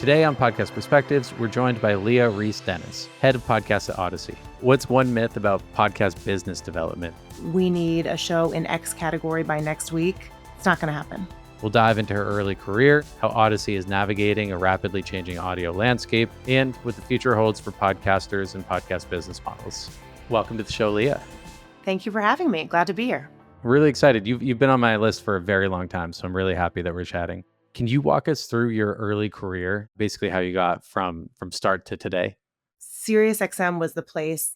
Today on Podcast Perspectives, we're joined by Leah Reis-Dennis, head of podcasts at Audacy. What's one myth about podcast business development? We need a show in X category by next week. It's not going to happen. We'll dive into her early career, how Audacy is navigating a rapidly changing audio landscape, and what the future holds for podcasters and podcast business models. Welcome to the show, Leah. Thank you for having me. Glad to be here. Really excited. You've been on my list for a very long time, so I'm really happy that we're chatting. Can you walk us through your early career, basically how you got from start to today? SiriusXM was the place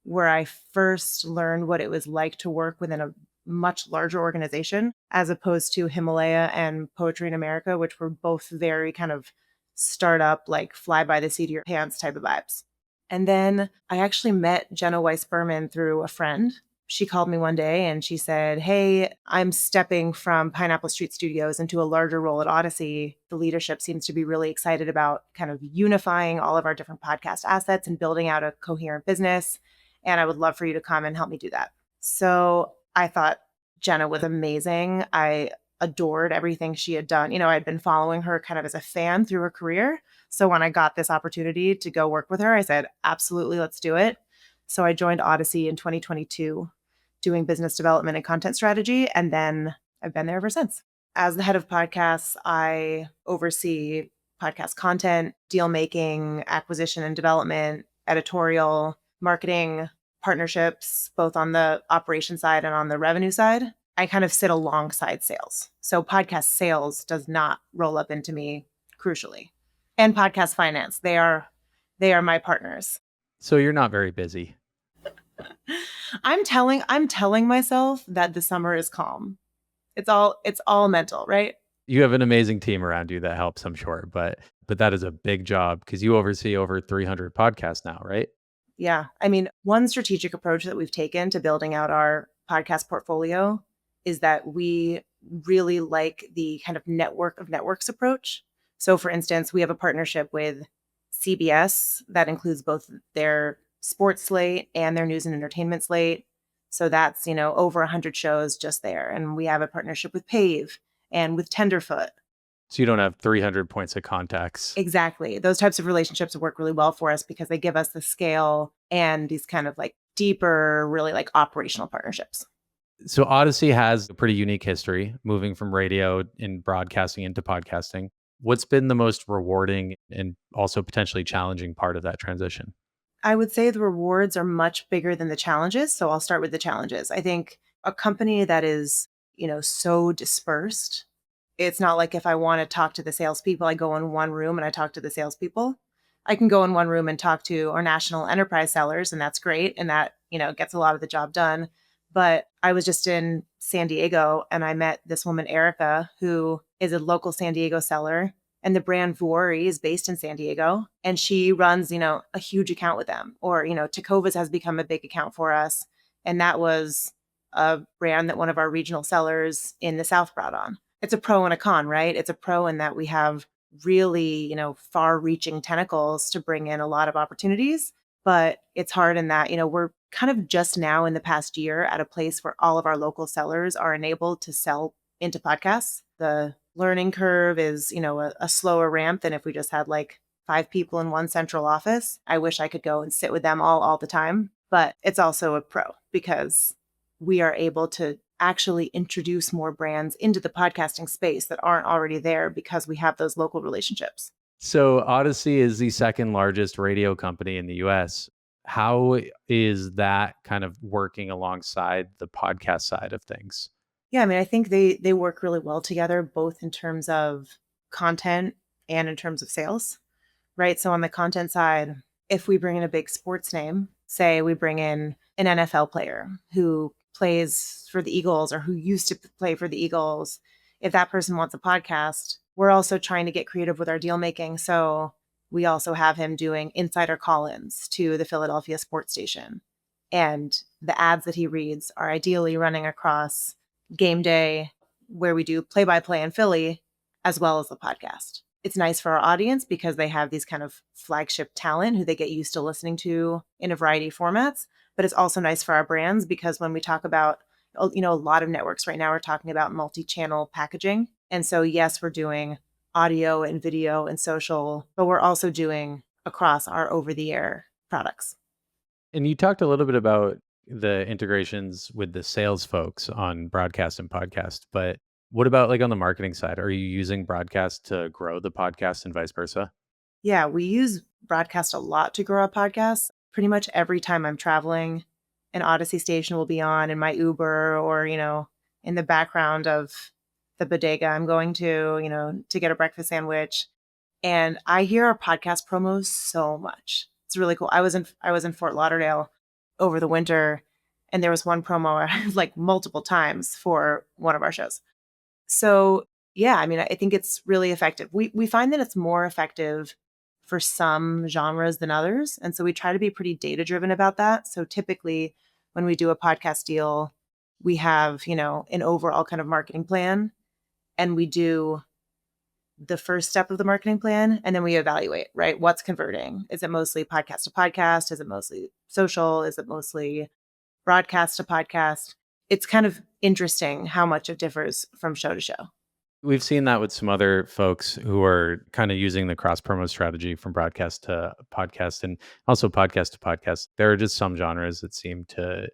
where I first learned what it was like to work within a much larger organization, as opposed to Himalaya and Poetry in America, which were both very kind of startup, like fly by the seat of your pants type of vibes. And then I actually met Jenna Weiss-Berman through a friend. She called me one day and she said, "Hey, I'm stepping from Pineapple Street Studios into a larger role at Audacy. The leadership seems to be really excited about kind of unifying all of our different podcast assets and building out a coherent business. And I would love for you to come and help me do that." So I thought Jenna was amazing. I adored everything she had done. You know, I'd been following her kind of as a fan through her career. So when I got this opportunity to go work with her, I said, absolutely, let's do it. So I joined Audacy in 2022. Doing business development and content strategy. And then I've been there ever since. As the head of podcasts, I oversee podcast content, deal making, acquisition and development, editorial, marketing, partnerships, both on the operation side and on the revenue side. I kind of sit alongside sales. So podcast sales does not roll up into me crucially. And podcast finance, they are my partners. So you're not very busy. I'm telling myself that the summer is calm. It's all mental, right? You have an amazing team around you that helps, I'm sure, but that is a big job because you oversee over 300 podcasts now, right? Yeah. I mean, one strategic approach that we've taken to building out our podcast portfolio is that we really like the kind of network of networks approach. So for instance, we have a partnership with CBS that includes both their sports slate and their news and entertainment slate. So that's, over 100 shows just there. And we have a partnership with PAVE and with Tenderfoot. So you don't have 300 points of contacts. Exactly. Those types of relationships work really well for us because they give us the scale and these kind of like deeper, really like operational partnerships. So Audacy has a pretty unique history, moving from radio and broadcasting into podcasting. What's been the most rewarding and also potentially challenging part of that transition? I would say the rewards are much bigger than the challenges. So I'll start with the challenges. I think a company that is, so dispersed, it's not like if I want to talk to the salespeople, I go in one room and I talk to the salespeople. I can go in one room and talk to our national enterprise sellers, and that's great. And that, gets a lot of the job done. But I was just in San Diego and I met this woman, Erica, who is a local San Diego seller. And the brand Vuori is based in San Diego, and she runs, a huge account with them. Or, Tecovas has become a big account for us. And that was a brand that one of our regional sellers in the South brought on. It's a pro and a con, right? It's a pro in that we have really, far-reaching tentacles to bring in a lot of opportunities. But it's hard in that, we're kind of just now in the past year at a place where all of our local sellers are enabled to sell into podcasts. The learning curve is, a slower ramp than if we just had like 5 people in one central office. I wish I could go and sit with them all the time, but it's also a pro because we are able to actually introduce more brands into the podcasting space that aren't already there because we have those local relationships. So Audacy is the second largest radio company in the US. How is that kind of working alongside the podcast side of things? Yeah, I mean, I think they work really well together, both in terms of content and in terms of sales, right? So on the content side, if we bring in a big sports name, say we bring in an NFL player who plays for the Eagles or who used to play for the Eagles, if that person wants a podcast, we're also trying to get creative with our deal making. So we also have him doing insider call-ins to the Philadelphia sports station. And the ads that he reads are ideally running across game day, where we do play-by-play in Philly, as well as the podcast. It's nice for our audience because they have these kind of flagship talent who they get used to listening to in a variety of formats. But it's also nice for our brands because when we talk about, a lot of networks right now are talking about multi-channel packaging. And so, yes, we're doing audio and video and social, but we're also doing across our over-the-air products. And you talked a little bit about the integrations with the sales folks on broadcast and podcast, but what about like on the marketing side? Are you using broadcast to grow the podcast and vice versa? Yeah, we use broadcast a lot to grow our podcasts. Pretty much every time I'm traveling, an Audacy station will be on in my Uber or, in the background of the bodega I'm going to get a breakfast sandwich. And I hear our podcast promos so much. It's really cool. I was in Fort Lauderdale over the winter, and there was one promo like multiple times for one of our shows. So, yeah, I mean, I think it's really effective. We find that it's more effective for some genres than others, and so we try to be pretty data driven about that. So typically when we do a podcast deal, we have, an overall kind of marketing plan, and we do the first step of the marketing plan, and then we evaluate, right? What's converting? Is it mostly podcast to podcast? Is it mostly social? Is it mostly broadcast to podcast? It's kind of interesting how much it differs from show to show. We've seen that with some other folks who are kind of using the cross promo strategy from broadcast to podcast and also podcast to podcast. There are just some genres that seem to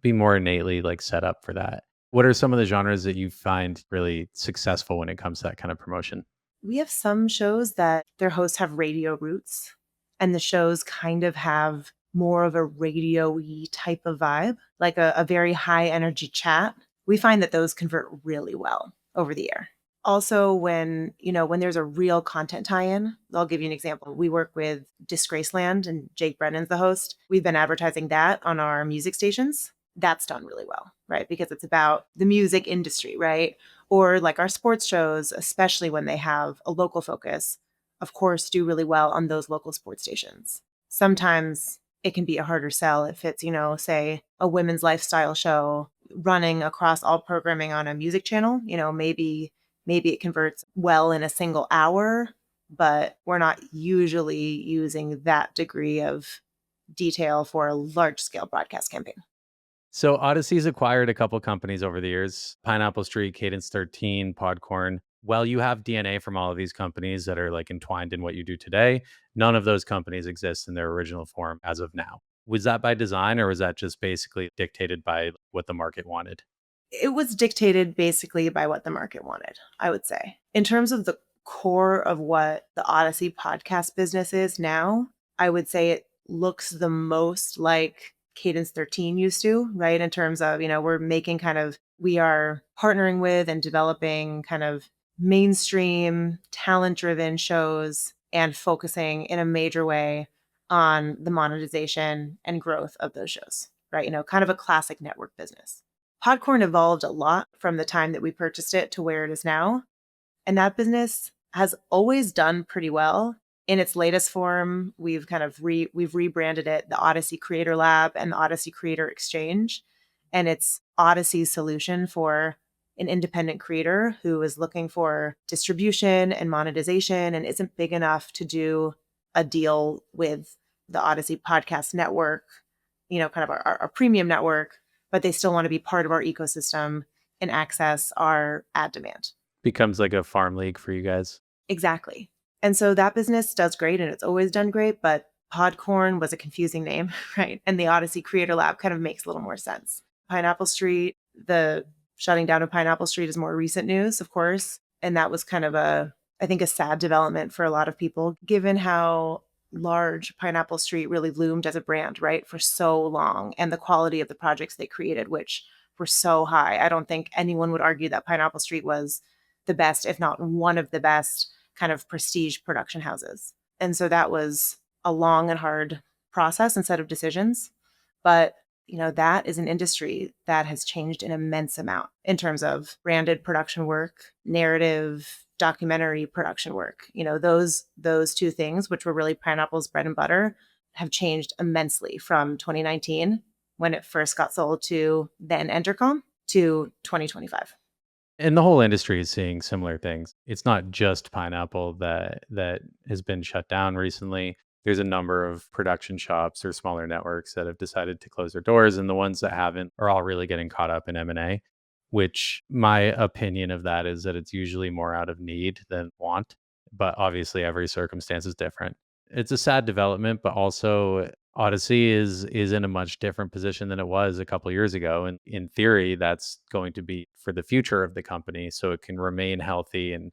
be more innately like set up for that. What are some of the genres that you find really successful when it comes to that kind of promotion? We have some shows that their hosts have radio roots, and the shows kind of have more of a radio-y type of vibe, like a very high energy chat. We find that those convert really well over the air. Also, when there's a real content tie-in, I'll give you an example. We work with Disgraceland and Jake Brennan's the host. We've been advertising that on our music stations. That's done really well, right? Because it's about the music industry, right? Or like our sports shows, especially when they have a local focus, of course, do really well on those local sports stations. Sometimes it can be a harder sell if it's, say a women's lifestyle show running across all programming on a music channel. Maybe it converts well in a single hour, but we're not usually using that degree of detail for a large scale broadcast campaign. So Odyssey's acquired a couple companies over the years, Pineapple Street, Cadence 13, Podcorn. While you have DNA from all of these companies that are like entwined in what you do today, none of those companies exist in their original form as of now. Was that by design or was that just basically dictated by what the market wanted? It was dictated basically by what the market wanted, I would say. In terms of the core of what the Audacy podcast business is now, I would say it looks the most like Cadence 13 used to, right? In terms of, we are partnering with and developing kind of mainstream, talent driven shows and focusing in a major way on the monetization and growth of those shows, right? Kind of a classic network business. Podcorn evolved a lot from the time that we purchased it to where it is now. And that business has always done pretty well. In its latest form, we've we've rebranded it the Audacy Creator Lab and the Audacy Creator Exchange. And it's Audacy's solution for an independent creator who is looking for distribution and monetization and isn't big enough to do a deal with the Audacy Podcast Network, kind of our premium network, but they still want to be part of our ecosystem and access our ad demand. Becomes like a farm league for you guys. Exactly. And so that business does great and it's always done great, but Podcorn was a confusing name, right? And the Audacy Creator Lab kind of makes a little more sense. Pineapple Street, the shutting down of Pineapple Street is more recent news, of course. And that was kind of I think, a sad development for a lot of people, given how large Pineapple Street really loomed as a brand, right, for so long, and the quality of the projects they created, which were so high. I don't think anyone would argue that Pineapple Street was the best, if not one of the best, kind of prestige production houses. And so that was a long and hard process and set of decisions. But that is an industry that has changed an immense amount in terms of branded production work, narrative, documentary production work. Those two things, which were really Pineapple's bread and butter, have changed immensely from 2019 when it first got sold to then Entercom to 2025. And the whole industry is seeing similar things. It's not just Pineapple that has been shut down recently. There's a number of production shops or smaller networks that have decided to close their doors, and the ones that haven't are all really getting caught up in M&A, which my opinion of that is that it's usually more out of need than want. but obviously every circumstance is different. It's a sad development, but also Odyssey is in a much different position than it was a couple years ago. And in theory, that's going to be for the future of the company so it can remain healthy and,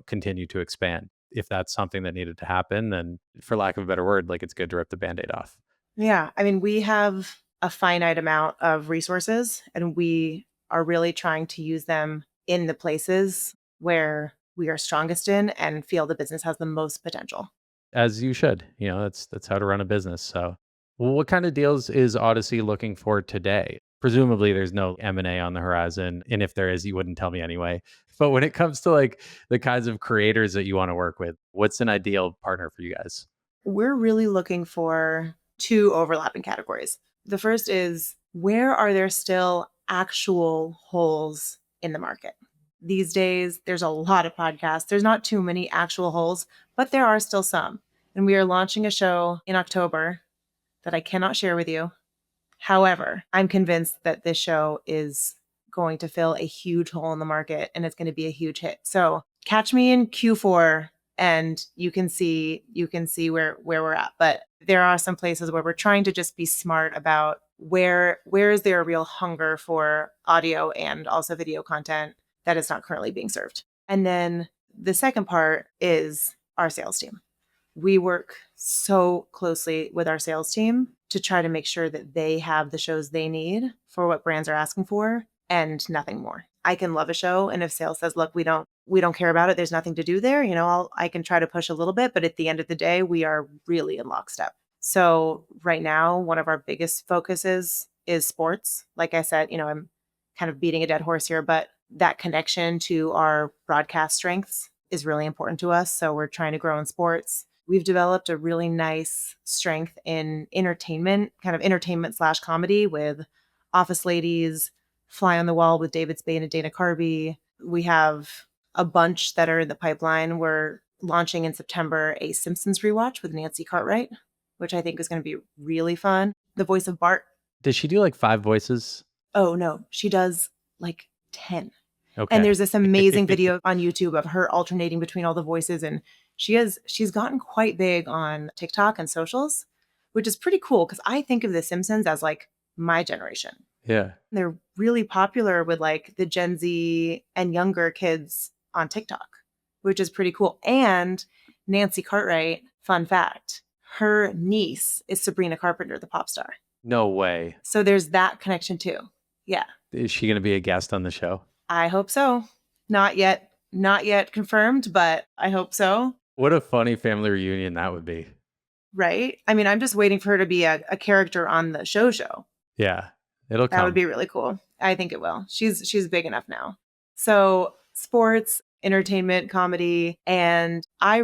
continue to expand. If that's something that needed to happen, then for lack of a better word, like it's good to rip the band-aid off. Yeah. I mean, we have a finite amount of resources and we are really trying to use them in the places where we are strongest in and feel the business has the most potential. As you should. That's how to run a business. So, well, what kind of deals is Odyssey looking for today? Presumably, there's no M&A on the horizon, and if there is, you wouldn't tell me anyway. But when it comes to like the kinds of creators that you want to work with, what's an ideal partner for you guys? We're really looking for two overlapping categories. The first is where are there still actual holes in the market? These days, there's a lot of podcasts. There's not too many actual holes, but there are still some. And we are launching a show in October that I cannot share with you. However, I'm convinced that this show is going to fill a huge hole in the market and it's going to be a huge hit. So catch me in Q4 and you can see where we're at. But there are some places where we're trying to just be smart about where is there a real hunger for audio and also video content that is not currently being served. And then the second part is our sales team. We work so closely with our sales team to try to make sure that they have the shows they need for what brands are asking for and nothing more. I can love a show and if sales says, "Look, we don't care about it. There's nothing to do there." I can try to push a little bit, but at the end of the day, we are really in lockstep. So, right now, one of our biggest focuses is sports. Like I said, I'm kind of beating a dead horse here, but that connection to our broadcast strengths is really important to us. So, we're trying to grow in sports. We've developed a really nice strength in entertainment, kind of entertainment slash comedy with Office Ladies, Fly on the Wall with David Spade and Dana Carvey. We have a bunch that are in the pipeline. We're launching in September a Simpsons rewatch with Nancy Cartwright, which I think is going to be really fun. The voice of Bart. Does she do like five voices? Oh, no, she does like 10. And Okay. there's this amazing video on YouTube of her alternating between all the voices. And she's gotten quite big on TikTok and socials, which is pretty cool because I think of The Simpsons as like my generation. Yeah. They're really popular with like the Gen Z and younger kids on TikTok, which is pretty cool. And Nancy Cartwright, fun fact, her niece is Sabrina Carpenter, the pop star. No way. So there's that connection too. Yeah. Is she going to be a guest on the show? I hope so. Not yet confirmed, but I hope so. What a funny family reunion that would be. Right? I mean, I'm just waiting for her to be a character on the show. Yeah. It'll That would come. be really cool. I think it will. She's big enough now. So, sports, entertainment, comedy, and I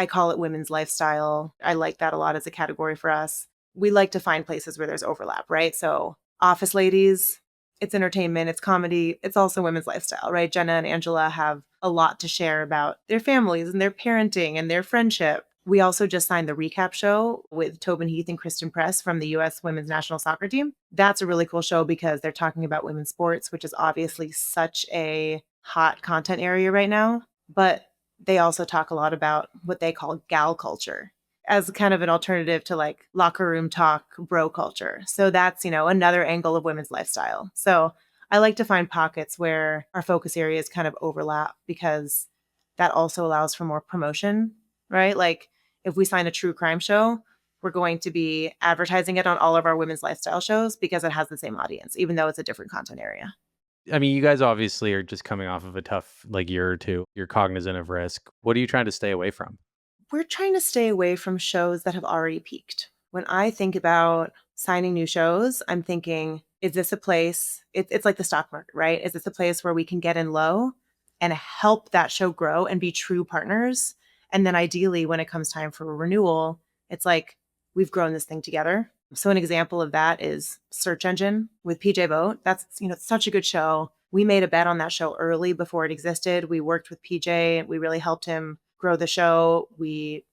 call it women's lifestyle. I like that a lot as a category for us. We like to find places where there's overlap, right? So, Office Ladies, it's entertainment, it's comedy, it's also women's lifestyle, right? Jenna and Angela have a lot to share about their families and their parenting and their friendship. We also just signed the recap show with Tobin Heath and Kristen Press from the US women's national soccer team. That's a really cool show because they're talking about women's sports, which is obviously such a hot content area right now. But they also talk a lot about what they call gal culture as kind of an alternative to like locker room talk, bro culture. So that's, another angle of women's lifestyle. So I like to find pockets where our focus areas kind of overlap because that also allows for more promotion, right? Like if we sign a true crime show, we're going to be advertising it on all of our women's lifestyle shows because it has the same audience, even though it's a different content area. I mean, you guys obviously are just coming off of a tough like year or two. You're cognizant of risk. What are you trying to stay away from? We're trying to stay away from shows that have already peaked. When I think about signing new shows, I'm thinking, is this a place? It's like the stock market, right? Is this a place where we can get in low and help that show grow and be true partners? And then ideally, when it comes time for a renewal, it's like we've grown this thing together. So an example of that is Search Engine with PJ Vogt. That's such a good show. We made a bet on that show early before it existed. We worked with PJ. We really helped him grow the show.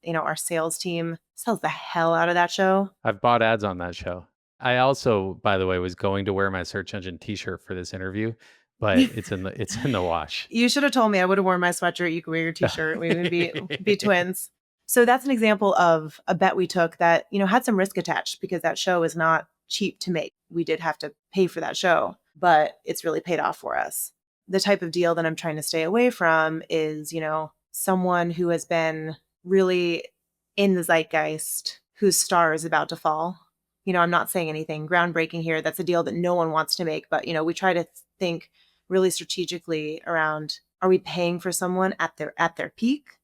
Our sales team sells the hell out of that show. I've bought ads on that show. I also, by the way, was going to wear my search engine t-shirt for this interview, but it's in the wash. You should have told me. I would have worn my sweatshirt. You could wear your t-shirt. We would be twins. So that's an example of a bet we took that, had some risk attached because that show is not cheap to make. We did have to pay for that show, but it's really paid off for us. The type of deal that I'm trying to stay away from is, someone who has been really in the zeitgeist, whose star is about to fall. I'm not saying anything groundbreaking here. That's a deal that no one wants to make, but we try to think really strategically around, are we paying for someone at their peak,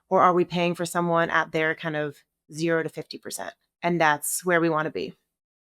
or are we paying for someone at their kind of 0 to 50%? And that's where we want to be.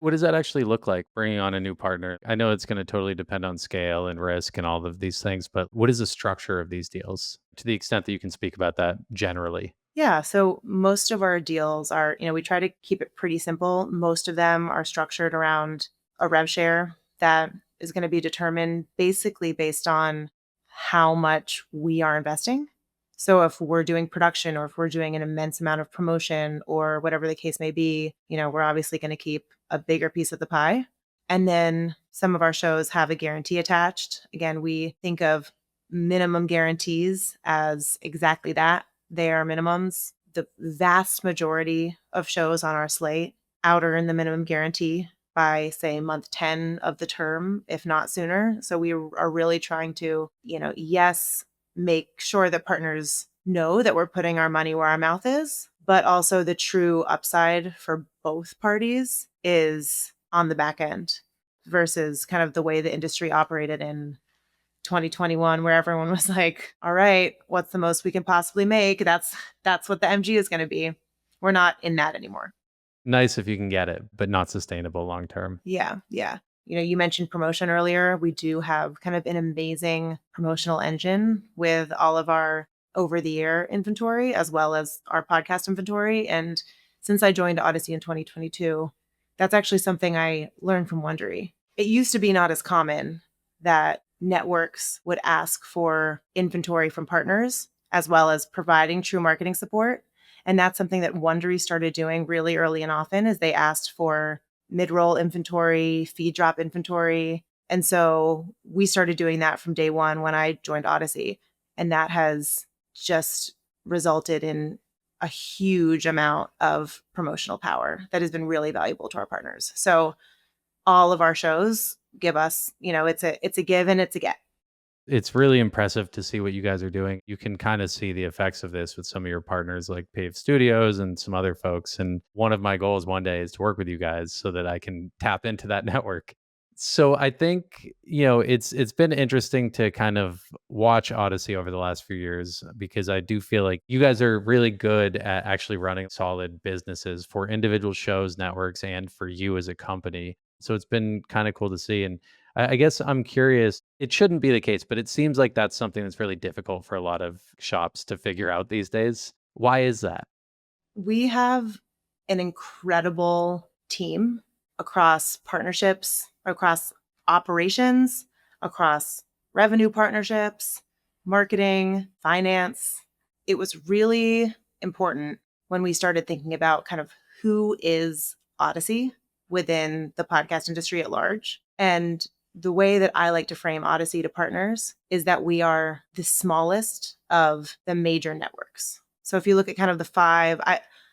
What does that actually look like, bringing on a new partner? I know it's going to totally depend on scale and risk and all of these things, but what is the structure of these deals, to the extent that you can speak about that generally? Yeah. So most of our deals are, we try to keep it pretty simple. Most of them are structured around a rev share that is going to be determined basically based on how much we are investing. So if we're doing production, or if we're doing an immense amount of promotion, or whatever the case may be, we're obviously going to keep a bigger piece of the pie. And then some of our shows have a guarantee attached. Again, we think of minimum guarantees as exactly that. They are minimums. The vast majority of shows on our slate out earn the minimum guarantee by, say, month 10 of the term, if not sooner. So we are really trying to, yes, make sure that partners know that we're putting our money where our mouth is, but also the true upside for both parties is on the back end, versus kind of the way the industry operated in 2021, where everyone was like, all right, what's the most we can possibly make? That's what the MG is going to be. We're not in that anymore. Nice if you can get it, but not sustainable long term. Yeah. Yeah. You mentioned promotion earlier. We do have kind of an amazing promotional engine with all of our over the air inventory as well as our podcast inventory. And since I joined Audacy in 2022, that's actually something I learned from Wondery. It used to be not as common that networks would ask for inventory from partners as well as providing true marketing support. And that's something that Wondery started doing really early and often, is they asked for mid-roll inventory, feed drop inventory. And so we started doing that from day one when I joined Audacy. And that has just resulted in a huge amount of promotional power that has been really valuable to our partners. So all of our shows give us, it's a give and it's a get. It's really impressive to see what you guys are doing. You can kind of see the effects of this with some of your partners like PAVE Studios and some other folks. And one of my goals one day is to work with you guys so that I can tap into that network. So I think, it's been interesting to kind of watch Odyssey over the last few years, because I do feel like you guys are really good at actually running solid businesses for individual shows, networks, and for you as a company. So it's been kind of cool to see. And I guess I'm curious, it shouldn't be the case, but it seems like that's something that's really difficult for a lot of shops to figure out these days. Why is that? We have an incredible team across partnerships, across operations, across revenue partnerships, marketing, finance. It was really important when we started thinking about kind of who is Audacy within the podcast industry at large. And the way that I like to frame Audacy to partners is that we are the smallest of the major networks. So if you look at kind of the five,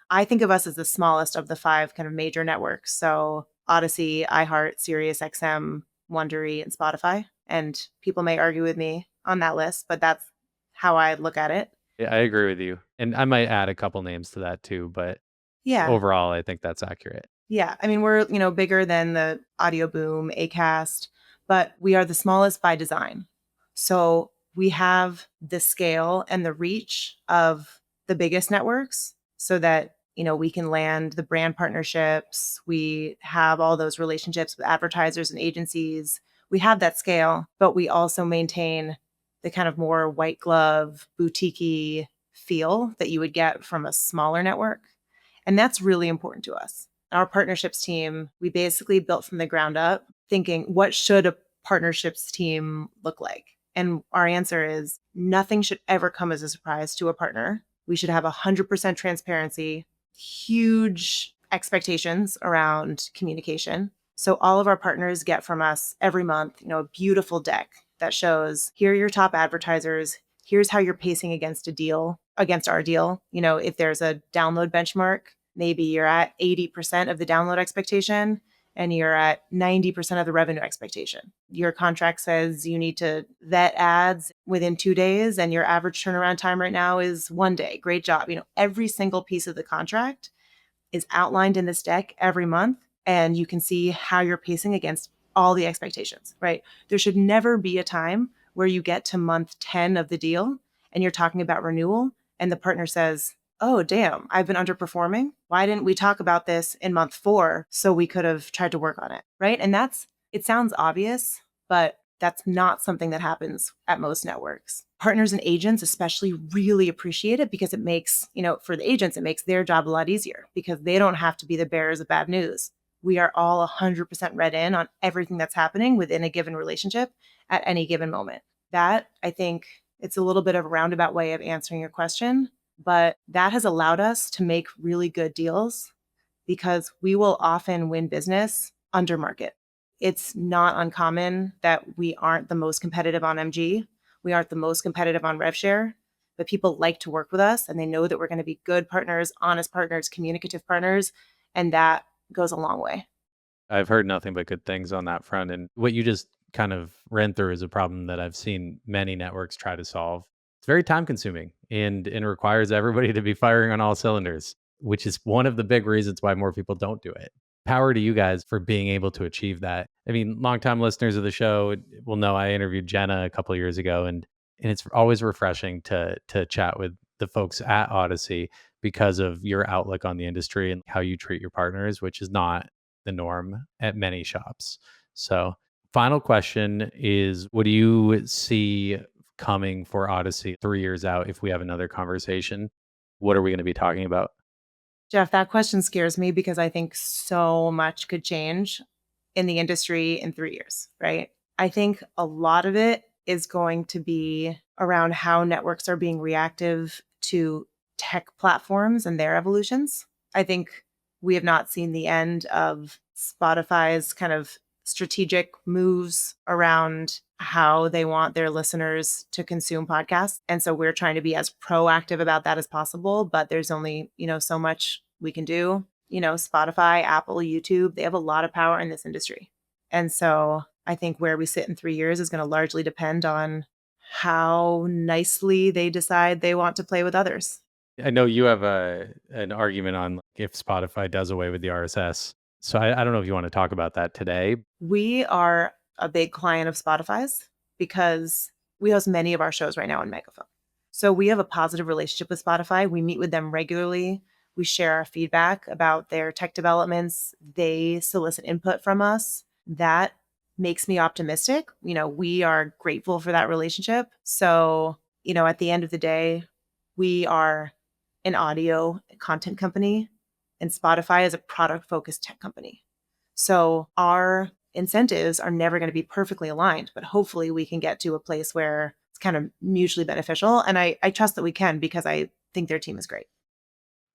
I think of us as the smallest of the five kind of major networks. So Audacy, iHeart, SiriusXM, Wondery, and Spotify. And people may argue with me on that list, but that's how I look at it. Yeah, I agree with you. And I might add a couple names to that too, but Yeah. overall, I think that's accurate. Yeah. I mean, we're, bigger than the Audio Boom, Acast, but we are the smallest by design. So we have the scale and the reach of the biggest networks so that, we can land the brand partnerships. We have all those relationships with advertisers and agencies. We have that scale, but we also maintain the kind of more white glove, boutique-y feel that you would get from a smaller network. And that's really important to us. Our partnerships team, we basically built from the ground up thinking, what should a partnerships team look like? And our answer is nothing should ever come as a surprise to a partner. We should have 100% transparency, huge expectations around communication. So all of our partners get from us every month, a beautiful deck that shows here are your top advertisers. Here's how you're pacing against our deal. If there's a download benchmark, maybe you're at 80% of the download expectation and you're at 90% of the revenue expectation. Your contract says you need to vet ads within 2 days and your average turnaround time right now is 1 day. Great job. Every single piece of the contract is outlined in this deck every month, and you can see how you're pacing against all the expectations, right? There should never be a time where you get to month 10 of the deal and you're talking about renewal and the partner says, oh, damn, I've been underperforming. Why didn't we talk about this in month 4 so we could have tried to work on it, right? And it sounds obvious, but that's not something that happens at most networks. Partners and agents especially really appreciate it because it makes, for the agents, it makes their job a lot easier because they don't have to be the bearers of bad news. We are all 100% read in on everything that's happening within a given relationship at any given moment. That, I think, it's a little bit of a roundabout way of answering your question, but that has allowed us to make really good deals because we will often win business under market. It's not uncommon that we aren't the most competitive on MG. We aren't the most competitive on rev share, but people like to work with us and they know that we're going to be good partners, honest partners, communicative partners, and that goes a long way. I've heard nothing but good things on that front. And what you just kind of ran through is a problem that I've seen many networks try to solve. It's very time consuming and requires everybody to be firing on all cylinders, which is one of the big reasons why more people don't do it. Power to you guys for being able to achieve that. I mean, longtime listeners of the show will know I interviewed Jenna a couple of years ago, and it's always refreshing to chat with the folks at Audacy because of your outlook on the industry and how you treat your partners, which is not the norm at many shops. So, final question is, what do you see coming for Audacy 3 years out if we have another conversation? What are we going to be talking about? Jeff, that question scares me because I think so much could change in the industry in 3 years, right? I think a lot of it is going to be around how networks are being reactive to tech platforms and their evolutions. I think we have not seen the end of Spotify's kind of strategic moves around how they want their listeners to consume podcasts. And so we're trying to be as proactive about that as possible, but there's only, so much we can do. Spotify, Apple, YouTube, they have a lot of power in this industry. And so I think where we sit in 3 years is going to largely depend on how nicely they decide they want to play with others. I know you have an argument on if Spotify does away with the RSS. So I don't know if you want to talk about that today. We are a big client of Spotify's because we host many of our shows right now on Megaphone. So we have a positive relationship with Spotify. We meet with them regularly. We share our feedback about their tech developments. They solicit input from us. That makes me optimistic. We are grateful for that relationship. So, at the end of the day, we are an audio content company and Spotify is a product-focused tech company. So our incentives are never going to be perfectly aligned, but hopefully we can get to a place where it's kind of mutually beneficial. And I trust that we can because I think their team is great.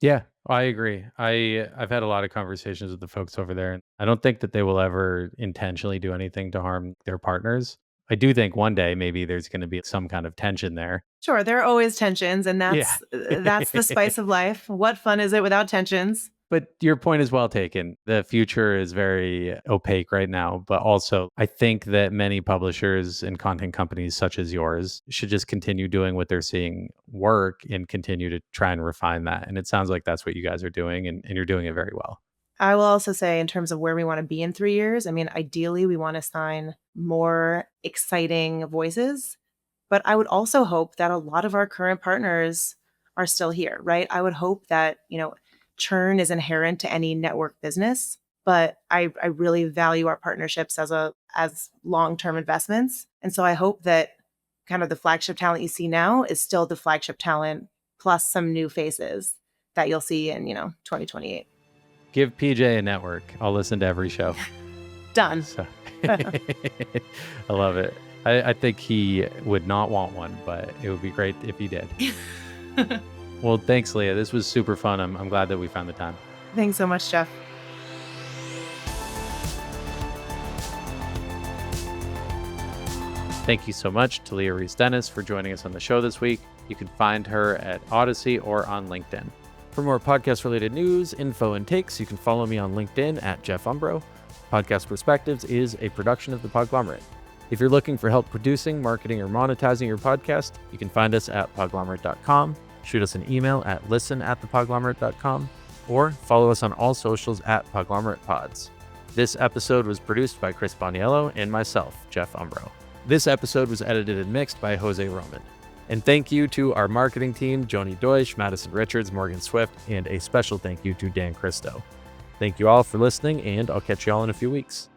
Yeah, I agree. I've had a lot of conversations with the folks over there, and I don't think that they will ever intentionally do anything to harm their partners. I do think one day maybe there's going to be some kind of tension there. Sure, there are always tensions, and Yeah. that's the spice of life. What fun is it without tensions? But your point is well taken. The future is very opaque right now, but also I think that many publishers and content companies such as yours should just continue doing what they're seeing work and continue to try and refine that. And it sounds like that's what you guys are doing, and you're doing it very well. I will also say, in terms of where we want to be in 3 years, I mean, ideally, we want to sign more exciting voices. But I would also hope that a lot of our current partners are still here, right? I would hope that, churn is inherent to any network business, but I really value our partnerships as long-term investments. And so I hope that kind of the flagship talent you see now is still the flagship talent plus some new faces that you'll see in, 2028. Give PJ a network. I'll listen to every show. Done. So. I love it. I think he would not want one, but it would be great if he did. Well, thanks, Leah. This was super fun. I'm glad that we found the time. Thanks so much, Jeff. Thank you so much to Leah Reis-Dennis for joining us on the show this week. You can find her at Audacy or on LinkedIn. For more podcast-related news, info, and takes, you can follow me on LinkedIn at Jeff Umbro. Podcast Perspectives is a production of the Podglomerate. If you're looking for help producing, marketing, or monetizing your podcast, you can find us at podglomerate.com, shoot us an email at listen@thepodglomerate.com, or follow us on all socials at PodglomeratepOds. This episode was produced by Chris Boniello and myself, Jeff Umbro. This episode was edited and mixed by Jose Roman. And thank you to our marketing team, Joni Deutsch, Madison Richards, Morgan Swift, and a special thank you to Dan Christo. Thank you all for listening, and I'll catch you all in a few weeks.